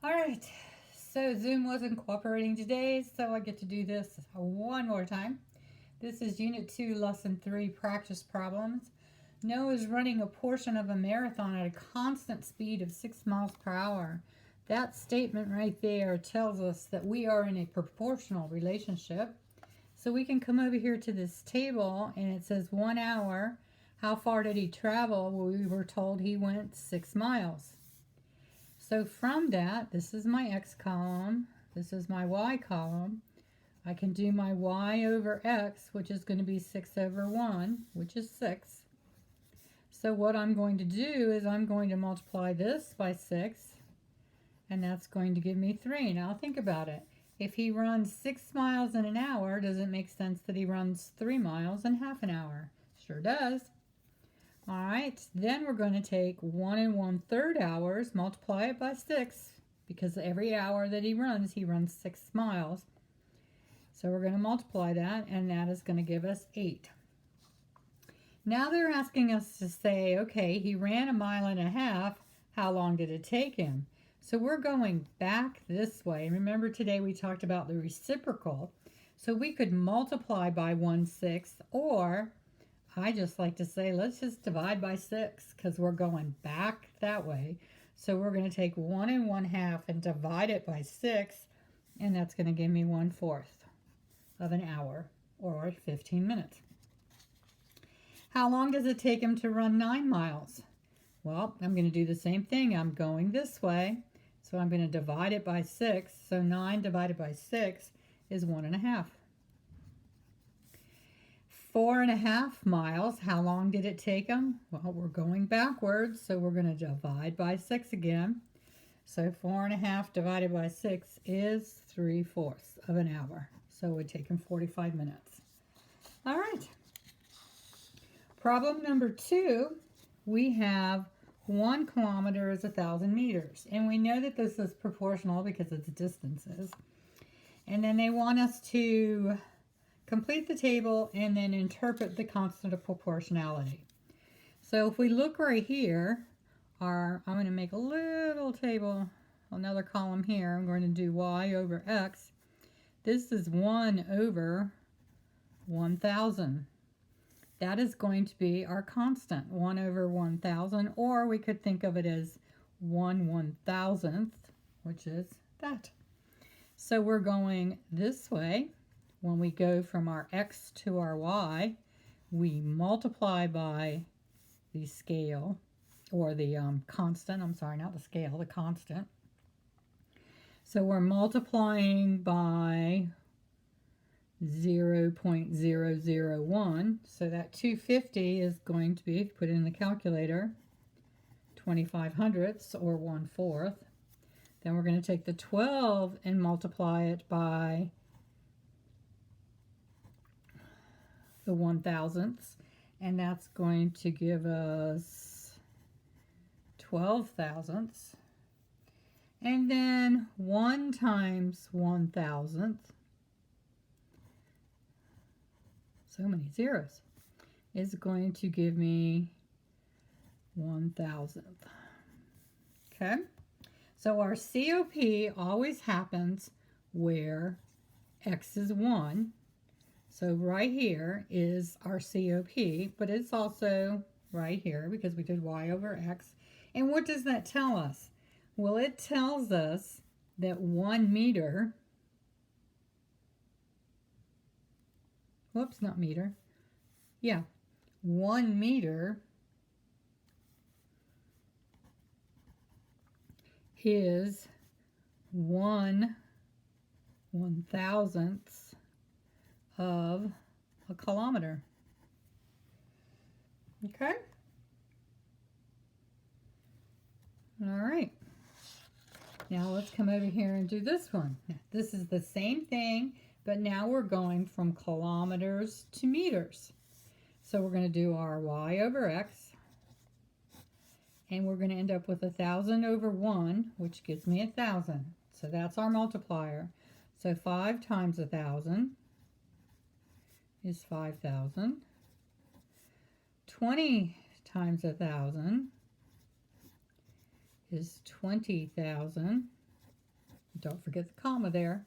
All right, so Zoom wasn't cooperating today, so I get to do this one more time. This is Unit 2, Lesson 3, Practice Problems. Noah is running a portion of a marathon at a constant speed of 6 miles per hour. That statement right there tells us that we are in a proportional relationship. So we can come over here to this table, and it says 1 hour. How far did he travel? Well, we were told he went 6 miles. So from that, this is my x column, this is my y column. I can do my y over x, which is going to be 6 over 1, which is 6. So what I'm going to do is I'm going to multiply this by 6, and that's going to give me 3. Now think about it. If he runs 6 miles in an hour, does it make sense that he runs 3 miles in half an hour? Sure does. All right, then we're going to take 1 1/3 hours, multiply it by 6, because every hour that he runs 6 miles. So we're going to multiply that, and that is going to give us 8. Now they're asking us to say, okay, he ran 1.5 miles. How long did it take him? So we're going back this way. Remember today we talked about the reciprocal. So we could multiply by 1/6, or I just like to say, let's just divide by 6 because we're going back that way. So we're going to take 1 1/2 and divide it by 6, and that's going to give me 1/4 of an hour, or 15 minutes. How long does it take him to run 9 miles? Well, I'm going to do the same thing. I'm going this way, so I'm going to divide it by 6. So 9 divided by 6 is 1.5. 4.5 miles, how long did it take him? Well, we're going backwards, so we're going to divide by 6 again. So 4.5 divided by 6 is 3/4 of an hour. So it would take him 45 minutes. All right. Problem number 2, we have 1 kilometer is 1,000 meters. And we know that this is proportional because it's distances. And then they want us to complete the table and then interpret the constant of proportionality. So if we look right here, I'm going to make a little table, another column here. I'm going to do y over x. This is 1 over 1,000. That is going to be our constant, 1 over 1,000, or we could think of it as 1/1000th, which is that. So we're going this way. When we go from our x to our y, we multiply by the scale, or the constant. I'm sorry, not the scale, the constant. So we're multiplying by 0.001. So that 250 is going to be, put it in the calculator, 25 hundredths, or 1/4. Then we're going to take the 12 and multiply it by the 1,000ths, and that's going to give us 12 thousandths. And then 1 times 1,000th, so many zeros, is going to give me 1,000th. Okay, so our COP always happens where x is 1. So right here is our COP, but it's also right here because we did y over x. And what does that tell us? Well, it tells us that 1 meter, whoops, not meter, yeah, 1 meter is 1/1000th of a kilometer. Okay? All right. Now let's come over here and do this one. This is the same thing, but now we're going from kilometers to meters. So we're going to do our y over x, and we're going to end up with 1,000 over 1, which gives me 1,000. So that's our multiplier. So 5 times 1,000 is 5,000. 20 times 1,000 is 20,000. Don't forget the comma there.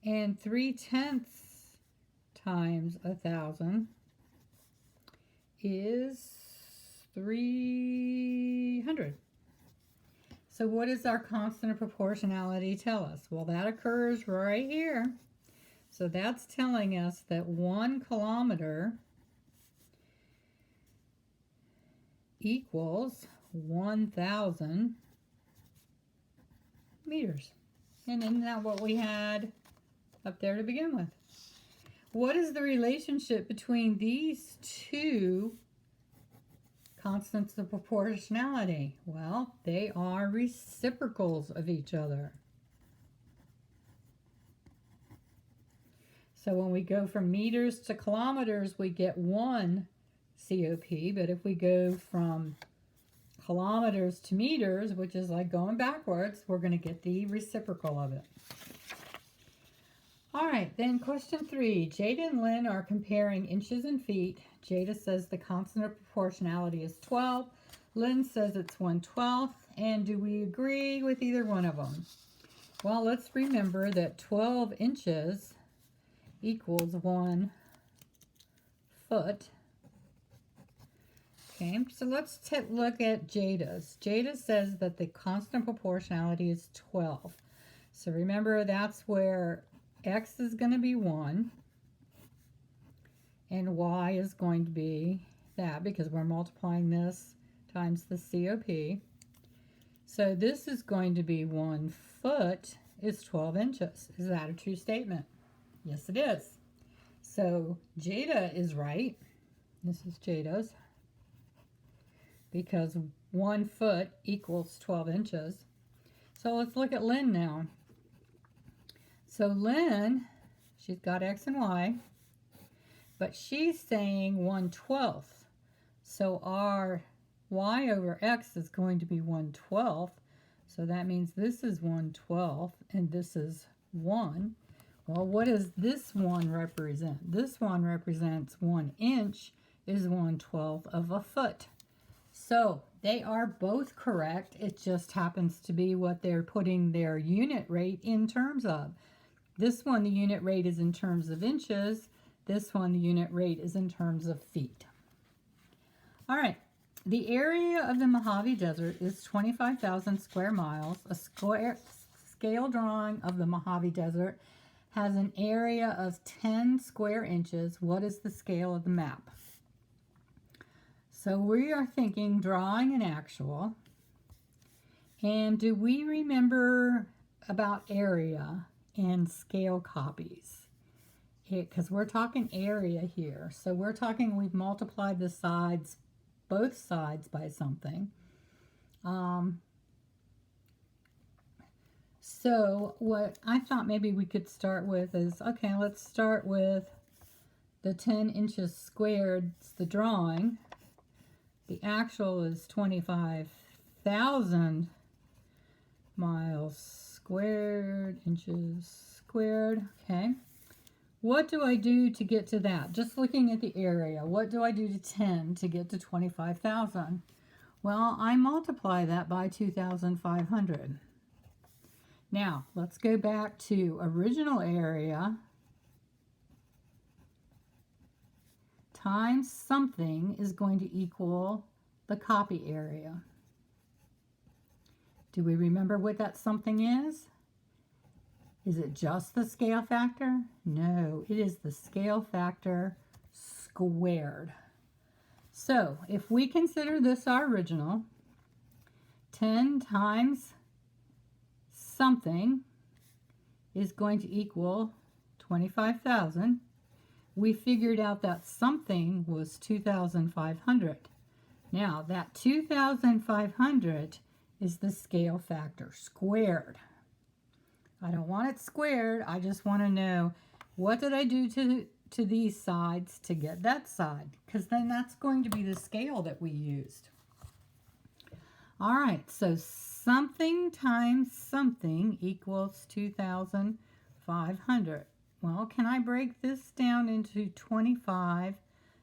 And 3/10 times 1,000 is 300. So what does our constant of proportionality tell us? Well, that occurs right here. So that's telling us that 1 kilometer equals 1,000 meters. And isn't that what we had up there to begin with? What is the relationship between these two constants of proportionality? Well, they are reciprocals of each other. So when we go from meters to kilometers, we get 1 COP, but if we go from kilometers to meters, which is like going backwards, we're going to get the reciprocal of it. All right, then question 3. Jada and Lynn are comparing inches and feet. Jada says the constant of proportionality is 12. Lynn says it's 1/12. And do we agree with either one of them? Well, let's remember that 12 inches equals 1 foot. Okay, so let's look at Jada's. Jada says that the constant proportionality is 12. So remember, that's where x is going to be 1 and y is going to be that, because we're multiplying this times the COP. So this is going to be 1 foot is 12 inches. Is that a true statement? Yes, it is. So Jada is right. This is Jada's, because 1 foot equals 12 inches. So let's look at Lynn now. So Lynn, she's got x and y, but she's saying 1/12. So our y over x is going to be 1/12. So that means this is 1/12 and this is 1. Well, what does this one represent? This one represents 1 inch is 1/12 of a foot. So they are both correct. It just happens to be what they're putting their unit rate in terms of. This one, the unit rate is in terms of inches. This one, the unit rate is in terms of feet. All right. The area of the Mojave Desert is 25,000 square miles. A scale drawing of the Mojave Desert has an area of 10 square inches. What is the scale of the map? So we are thinking drawing an actual. And do we remember about area and scale copies? Because we're talking area here. So we're talking, we've multiplied the sides, both sides, by something. So what I thought maybe we could start with is, okay, let's start with the 10 inches squared, it's the drawing. The actual is 25,000 miles squared, inches squared, okay. What do I do to get to that? Just looking at the area, what do I do to 10 to get to 25,000? Well, I multiply that by 2,500. Now, let's go back to original area times something is going to equal the copy area. Do we remember what that something is? Is it just the scale factor? No, it is the scale factor squared. So if we consider this our original, 10 times something is going to equal 25,000. We figured out that something was 2,500. Now that 2,500 is the scale factor squared. I don't want it squared. I just want to know, what did I do to these sides to get that side? Because then that's going to be the scale that we used. All right, so something times something equals 2,500. Well, can I break this down into 25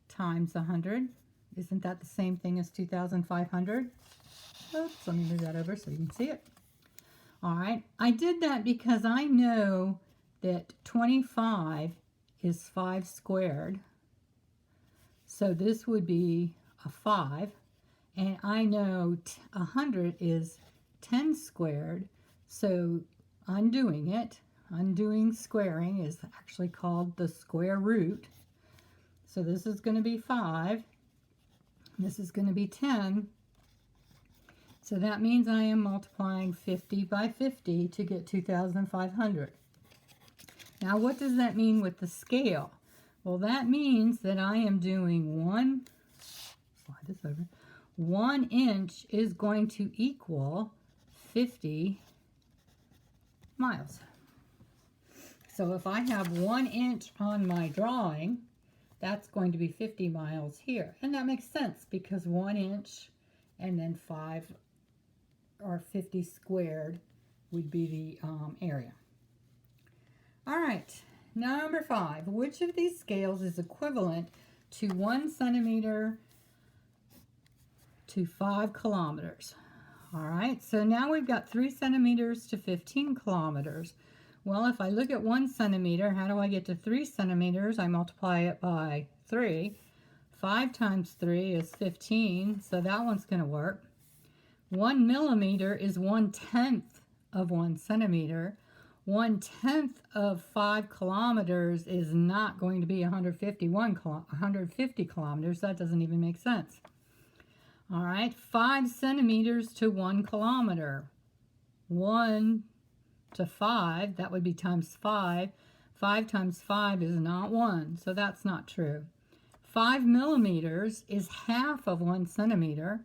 times 100? Isn't that the same thing as 2,500? Oops, let me move that over so you can see it. All right, I did that because I know that 25 is 5 squared. So this would be a 5. And I know 100 is 10 squared. So undoing squaring is actually called the square root. So this is going to be 5. This is going to be 10. So that means I am multiplying 50 by 50 to get 2,500. Now what does that mean with the scale? Well, that means that I am doing 1 inch is going to equal 50 miles. So if I have 1 inch on my drawing, that's going to be 50 miles here. And that makes sense because 1 inch and then 5 or 50 squared would be the area. All right, number 5. Which of these scales is equivalent to 1 centimeter to 5 kilometers? All right, so now we've got 3 centimeters to 15 kilometers. Well, if I look at 1 centimeter, how do I get to 3 centimeters? I multiply it by 3. 5 times 3 is 15, so that one's going to work. 1 millimeter is 1/10 of 1 centimeter. 1/10 of 5 kilometers is not going to be 150 kilometers. That doesn't even make sense. All right, 5 centimeters to 1 kilometer. 1 to 5, that would be times 5. 5 times 5 is not 1, so that's not true. 5 millimeters is half of 1 centimeter.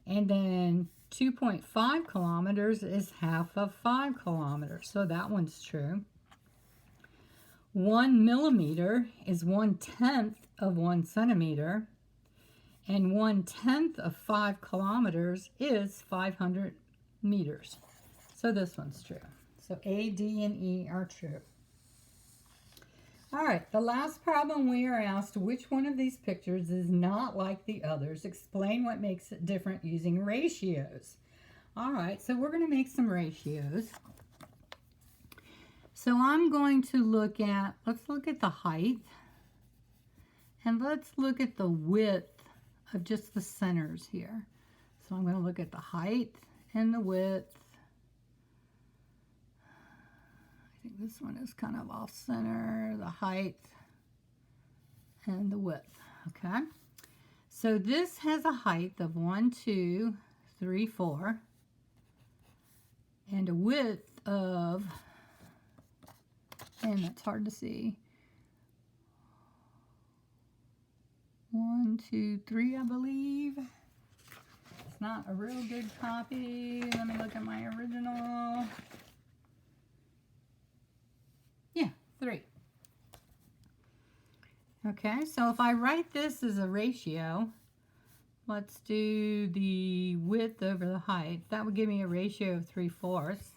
And then 2.5 kilometers is half of 5 kilometers. So that one's true. 1 millimeter is 1/10 of 1 centimeter. And 1/10 of 5 kilometers is 500 meters. So this one's true. So A, D, and E are true. All right, the last problem we are asked, which one of these pictures is not like the others? Explain what makes it different using ratios. All right, so we're going to make some ratios. So I'm going to let's look at the height, and let's look at the width of just the centers here. So I'm going to look at the height and the width. I think this one is kind of off center, the height and the width. Okay, so this has a height of 1, 2, 3, 4, and a width of, and that's hard to see, 1, 2, 3, I believe. It's not a real good copy. Let me look at my original. Yeah, 3. Okay, so if I write this as a ratio, let's do the width over the height. That would give me a ratio of 3/4.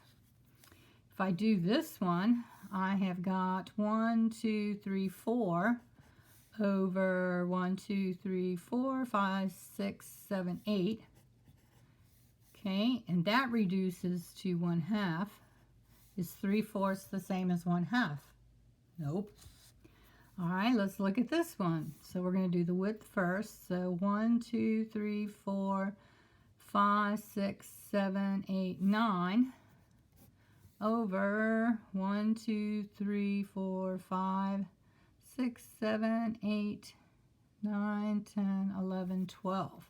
If I do this one, I have got 1, 2, 3, 4 over 1, 2, 3, 4, 5, 6, 7, 8. Okay, and that reduces to 1/2. Is 3/4 the same as 1/2? Nope. All right, let's look at this one. So we're going to do the width first. So 1, 2, 3, 4, 5, 6, 7, 8, 9 over 1, 2, 3, 4, 5, 6, 7, 8, 9, 10, 11, 12.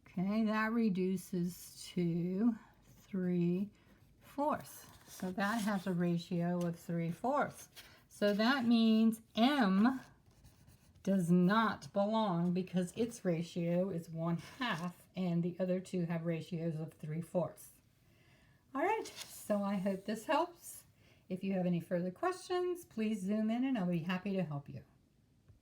Okay, that reduces to 3/4. So that has a ratio of 3/4. So that means M does not belong because its ratio is 1/2 and the other two have ratios of 3/4. All right, so I hope this helps. If you have any further questions, please zoom in and I'll be happy to help you.